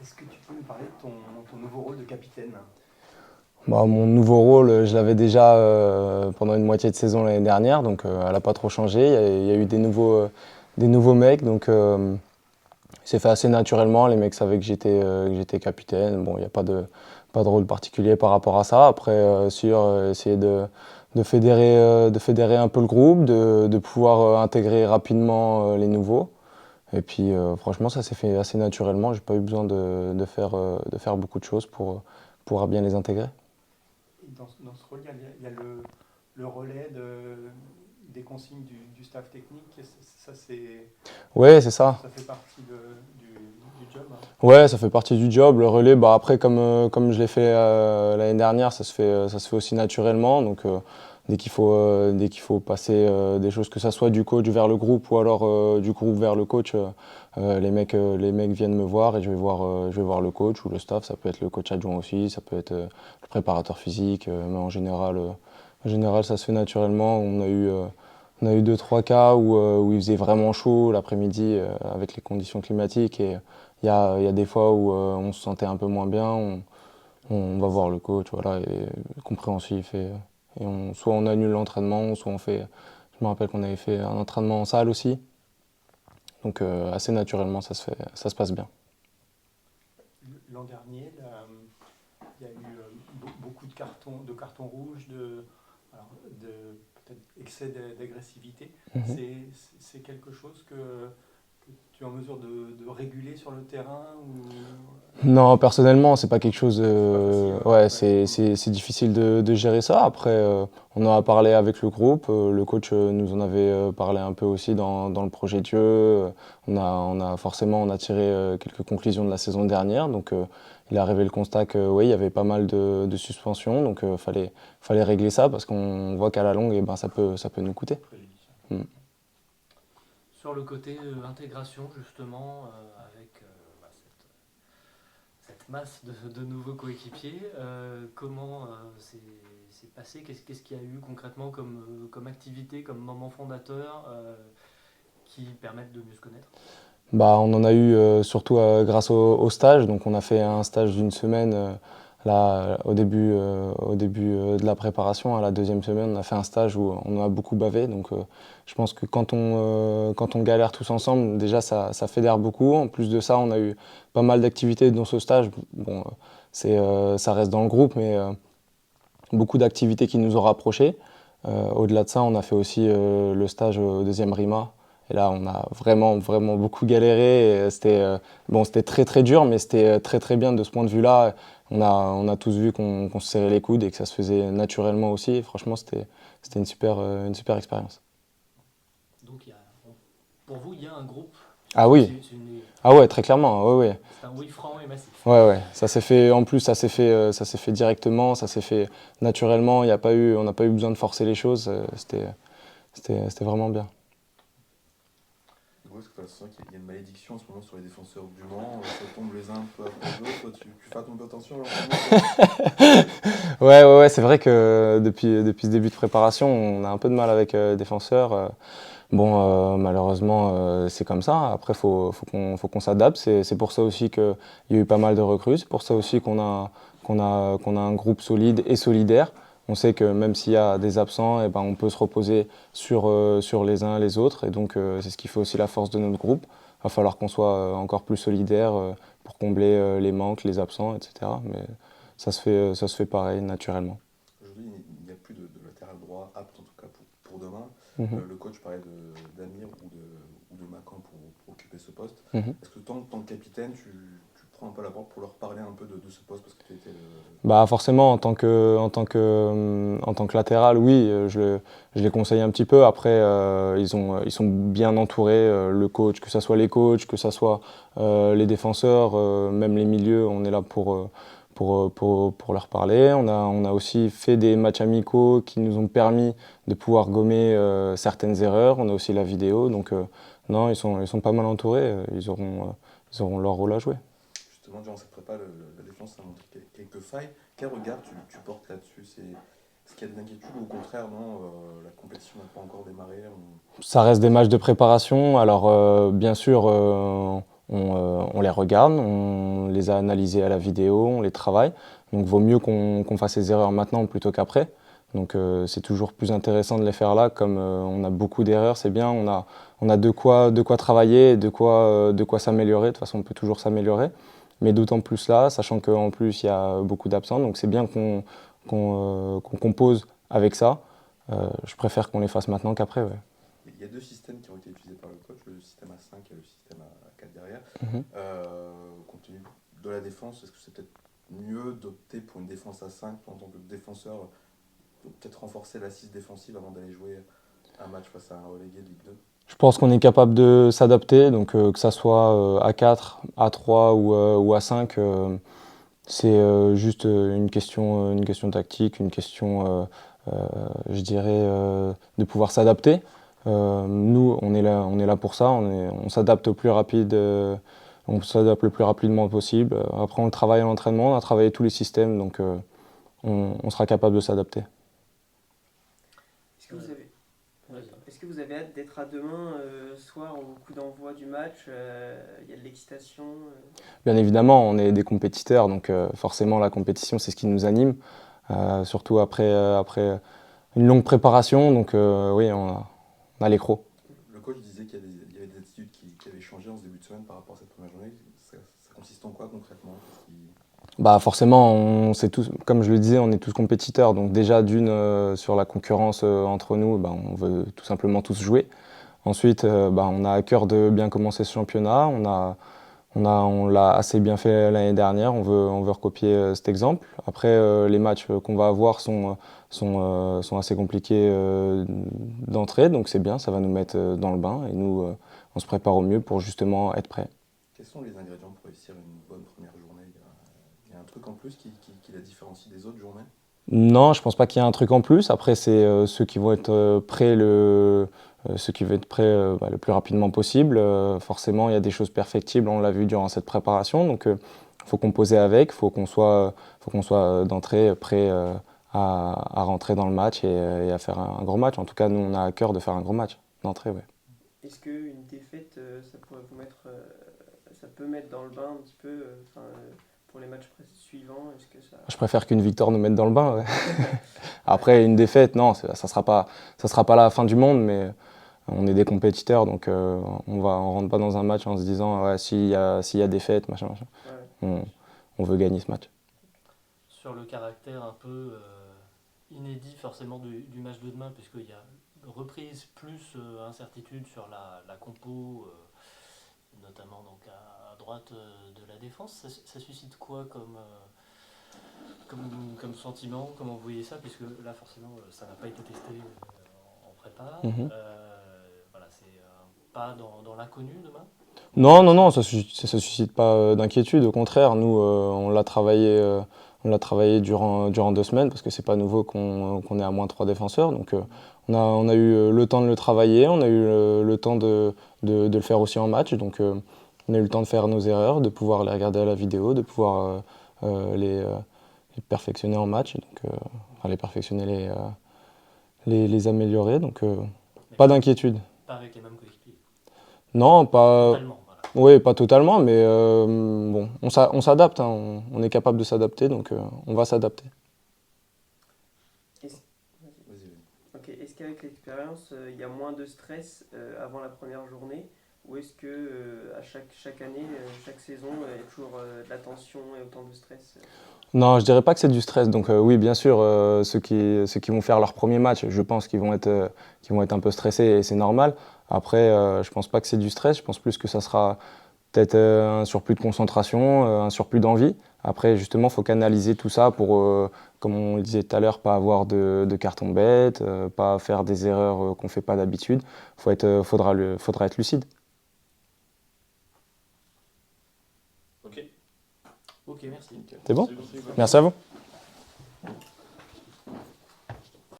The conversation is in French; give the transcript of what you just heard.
Est-ce que tu peux nous parler de ton nouveau rôle de capitaine? Bah, mon nouveau rôle, je l'avais déjà pendant une moitié de saison l'année dernière, donc elle n'a pas trop changé. Il y a eu des nouveaux mecs, donc c'est fait assez naturellement. Les mecs savaient que j'étais capitaine. Bon, il n'y a pas de rôle particulier par rapport à ça. Après, essayer de fédérer un peu le groupe, de pouvoir intégrer rapidement les nouveaux. Et puis franchement, ça s'est fait assez naturellement. J'ai pas eu besoin de faire beaucoup de choses pour pouvoir bien les intégrer. Et dans ce rôle, il y a le relais des consignes du staff technique. Ouais, c'est ça. Ça fait partie du job. Ouais, ça fait partie du job. Le relais, bah après, comme je l'ai fait l'année dernière, ça se fait aussi naturellement. Donc, dès qu'il faut passer des choses, que ça soit du coach vers le groupe ou alors du groupe vers le coach, les mecs viennent me voir et je vais voir le coach ou le staff. Ça peut être le coach adjoint aussi, ça peut être le préparateur physique, mais en général, ça se fait naturellement. On a eu deux, trois cas où il faisait vraiment chaud l'après-midi avec les conditions climatiques et il y a des fois où on se sentait un peu moins bien, on va voir le coach, voilà, et compréhensif soit on annule l'entraînement, soit on fait. Je me rappelle qu'on avait fait un entraînement en salle aussi, donc assez naturellement ça se passe bien. L'an dernier, il y a eu beaucoup de cartons rouges, alors, de peut-être excès d'agressivité. Mhm. C'est quelque chose que tu es en mesure de réguler sur le terrain ou Non, personnellement, c'est pas quelque chose. c'est pas facile, ouais. Ouais, Ouais. c'est difficile de gérer ça. Après, on en a parlé avec le groupe. Le coach nous en avait parlé un peu aussi dans le projet de jeu. On a tiré quelques conclusions de la saison dernière. Donc, il est arrivé le constat que oui, il y avait pas mal de suspensions. Donc, fallait régler ça parce qu'on voit qu'à la longue, eh ben, ça peut nous coûter. Préjudiciable. Mm. Sur le côté intégration, justement, avec cette masse de nouveaux coéquipiers, comment c'est passé? Qu'est-ce qu'il y a eu concrètement comme activité, comme moment fondateur qui permettent de mieux se connaître? Bah, on en a eu surtout grâce au stage. Donc, on a fait un stage d'une semaine là, au début de la préparation. À la deuxième semaine, on a fait un stage où on a beaucoup bavé. Donc, je pense que quand on galère tous ensemble, déjà, ça fédère beaucoup. En plus de ça, on a eu pas mal d'activités dans ce stage. Bon, ça reste dans le groupe, mais beaucoup d'activités qui nous ont rapprochés. Au-delà de ça, on a fait aussi le stage au deuxième RIMA. Et là, on a vraiment beaucoup galéré. C'était très très dur, mais c'était très très bien de ce point de vue-là. On a tous vu qu'on se serrait les coudes et que ça se faisait naturellement aussi. Et franchement, c'était une super expérience. Donc, pour vous, il y a un groupe. Ah oui, ah ouais, très clairement. Ouais, ouais. C'est un oui franc et massif. Ouais, ouais. Ça s'est fait, en plus, ça s'est fait directement, ça s'est fait naturellement. On n'a pas eu besoin de forcer les choses. C'était vraiment bien. Ouais, parce que tu as l'impression qu'il y a une malédiction en ce moment sur les défenseurs du Mans, ça tombe les uns un peu après les autres. Toi, tu fais un peu attention là, en ce moment, Ouais, c'est vrai que depuis ce début de préparation, on a un peu de mal avec défenseurs. Bon, malheureusement, c'est comme ça. Après, faut qu'on s'adapte. C'est pour ça aussi qu'il y a eu pas mal de recrues. C'est pour ça aussi qu'on a un groupe solide et solidaire. On sait que même s'il y a des absents, eh ben, on peut se reposer sur les uns et les autres. Et donc, c'est ce qui fait aussi la force de notre groupe. Il va falloir qu'on soit encore plus solidaire pour combler les manques, les absents, etc. Mais ça se fait pareil, naturellement. aujourd'hui, il n'y a plus de latéral droit apte en tout cas pour demain. Mhm. Le coach parlait d'Amir ou de Macan pour occuper ce poste. Mhm. Est-ce que tant que capitaine, tu prends un peu la porte pour leur parler un peu de ce poste parce que tu étais Bah forcément, en tant que latéral, oui, je les conseille un petit peu. Après, ils sont bien entourés, le coach, que ce soit les coachs, que ce soit les défenseurs, même les milieux, on est là pour leur parler. On a aussi fait des matchs amicaux qui nous ont permis de pouvoir gommer certaines erreurs. On a aussi la vidéo, donc non, ils sont pas mal entourés. Ils auront leur rôle à jouer. justement durant cette prépa, la défense a montré quelques failles. Quel regard tu portes là-dessus? Est-ce qu'il y a des inquiétudes ou au contraire, non, la compétition n'a pas encore démarré Ça reste des matchs de préparation. Alors, bien sûr, on les regarde, on les a analysés à la vidéo, on les travaille. Donc vaut mieux qu'on fasse les erreurs maintenant plutôt qu'après. Donc c'est toujours plus intéressant de les faire là, comme on a beaucoup d'erreurs, c'est bien, on a de quoi travailler, de quoi s'améliorer. De toute façon, on peut toujours s'améliorer. Mais d'autant plus là, sachant qu'en plus il y a beaucoup d'absents, donc c'est bien qu'on compose avec ça. Je préfère qu'on les fasse maintenant qu'après. Ouais. Il y a deux systèmes qui ont été utilisés par le coach, le système à 5 et le système à 4 derrière. Compte tenu de la défense, est-ce que c'est peut-être mieux d'opter pour une défense à 5 en tant que défenseur, peut-être renforcer l'assise défensive avant d'aller jouer un match face à un relégué de Ligue 2? Je pense qu'on est capable de s'adapter, donc que ça soit à 4, à 3 ou à 5, c'est juste une question tactique, une question, je dirais, de pouvoir s'adapter. Nous, on est là pour ça, on s'adapte on s'adapte le plus rapidement possible. Après, on travaille à l'entraînement, on a travaillé tous les systèmes, donc on sera capable de s'adapter. Est-ce que vous avez, est-ce que vous avez hâte d'être à demain soir au coup d'envoi du match? Il y a de l'excitation. Bien évidemment, on est des compétiteurs, donc forcément la compétition, c'est ce qui nous anime, surtout après une longue préparation, donc oui, on a l'écrou. Le coach disait qu'il y avait des attitudes qui avaient changé en ce début de semaine par rapport à cette première journée. Ça consiste en quoi concrètement? Bah forcément, comme je le disais, on est tous compétiteurs, donc déjà sur la concurrence entre nous, bah, on veut tout simplement tous jouer. Ensuite, bah, on a à cœur de bien commencer ce championnat, on l'a assez bien fait l'année dernière, on veut recopier cet exemple. Après, les matchs qu'on va avoir sont assez compliqués d'entrée, donc c'est bien, ça va nous mettre dans le bain et nous, on se prépare au mieux pour justement être prêts. Quels sont les ingrédients pour réussir une bonne première journée? Il y a un truc en plus qui la différencie des autres journées? Non, je pense pas qu'il y ait un truc en plus. Après, c'est ceux qui vont être prêts bah, le plus rapidement possible. Forcément, il y a des choses perfectibles, on l'a vu durant cette préparation. Donc, il faut composer avec, faut qu'on soit d'entrée prêt à rentrer dans le match et à faire un gros match. En tout cas, nous, on a à cœur de faire un gros match d'entrée. Ouais. Est-ce qu'une défaite, ça pourrait vous mettre, ça peut mettre dans le bain un petit peu, pour les matchs suivants? Est-ce que ça... Je préfère qu'une victoire nous mette dans le bain. Ouais. Après, une défaite, non, ça sera pas la fin du monde, mais on est des compétiteurs, donc on rentre pas dans un match en se disant ouais, s'il y a défaite, machin. Ouais. On veut gagner ce match. Sur le caractère un peu inédit forcément du match de demain, puisqu'il y a reprise plus incertitude sur la compo, notamment donc à droite de la défense, ça suscite quoi comme sentiment? Comment vous voyez ça? Puisque là forcément ça n'a pas été testé en prépa. Voilà, c'est pas dans l'inconnu demain? Non, ça suscite pas d'inquiétude. Au contraire, nous, on l'a travaillé durant 2 semaines parce que c'est pas nouveau qu'on est à moins 3 défenseurs. Donc, on a eu le temps de le travailler, on a eu le temps de le faire aussi en match. Donc, on a eu le temps de faire nos erreurs, de pouvoir les regarder à la vidéo, de pouvoir les perfectionner en match, donc, les perfectionner, les améliorer. Donc, pas d'inquiétude. Pas avec les mêmes coéquipiers? Non, pas. Totalement, voilà. Oui, pas totalement, mais bon, on s'adapte, hein, on est capable de s'adapter, donc on va s'adapter. Ok, est-ce qu'avec l'expérience, il y a moins de stress avant la première journée, ou est-ce que à chaque année, chaque saison, il y a toujours de la tension et autant de stress? Non, je dirais pas que c'est du stress. Donc oui, bien sûr, ceux qui vont faire leur premier match, je pense qu'ils vont être un peu stressés et c'est normal. Après, je pense pas que c'est du stress. Je pense plus que ça sera peut-être un surplus de concentration, un surplus d'envie. Après, justement, il faut canaliser tout ça pour, comme on le disait tout à l'heure, pas avoir de carton bête, pas faire des erreurs qu'on fait pas d'habitude. Faudra être lucide. Ok, merci. C'est bon? Merci à vous.